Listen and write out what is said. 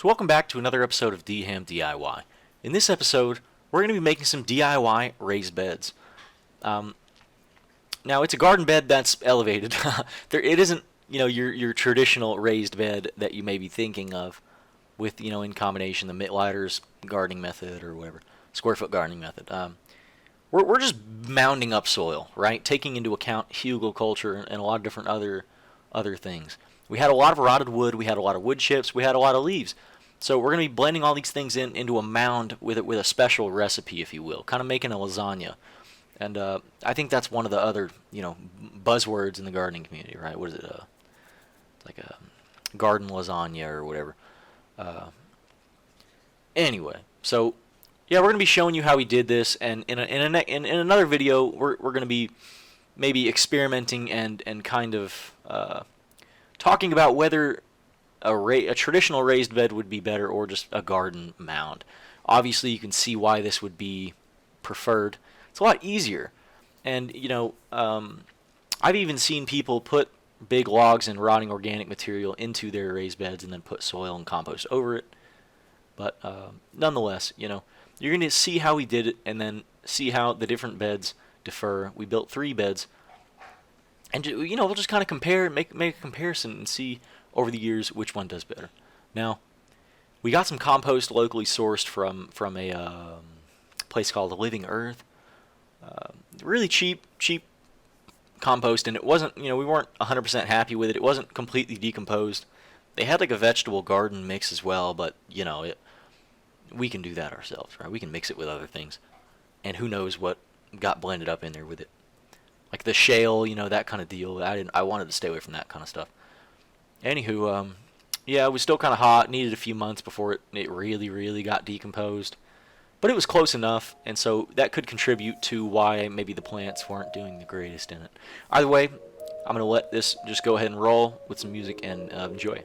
So welcome back to another episode of DHAM DIY. In this episode, we're going to be making some DIY raised beds. Now it's a garden bed that's elevated. It isn't, your traditional raised bed that you may be thinking of with, in combination the Mittleider's gardening method or whatever, square foot gardening method. We're just mounding up soil, right? Taking into account Hugelkultur and a lot of different other things. We had a lot of rotted wood, we had a lot of wood chips, we had a lot of leaves. So we're going to be blending all these things into a mound with a special recipe, if you will, kind of making a lasagna. And I think that's one of the other, buzzwords in the gardening community, right? What is it? Like a garden lasagna or whatever. Anyway, so yeah, we're going to be showing you how we did this, and in another video, we're going to be maybe experimenting and kind of talking about whether a traditional raised bed would be better or just a garden mound. Obviously, you can see why this would be preferred. It's a lot easier, and I've even seen people put big logs and rotting organic material into their raised beds and then put soil and compost over it. But nonetheless, you're going to see how we did it and then see how the different beds differ. We built 3 beds, and we'll just kind of compare, make a comparison, and see over the years which one does better. Now, we got some compost locally sourced from a place called Living Earth. Really cheap compost, and it wasn't, we weren't 100% happy with it. It wasn't completely decomposed. They had like a vegetable garden mix as well, but we can do that ourselves, right? We can mix it with other things, and who knows what got blended up in there with it, like the shale, that kind of deal. I wanted to stay away from that kind of stuff. Anywho, yeah, it was still kind of hot. Needed a few months before it really got decomposed. But it was close enough, and so that could contribute to why maybe the plants weren't doing the greatest in it. Either way, I'm going to let this just go ahead and roll with some music and enjoy.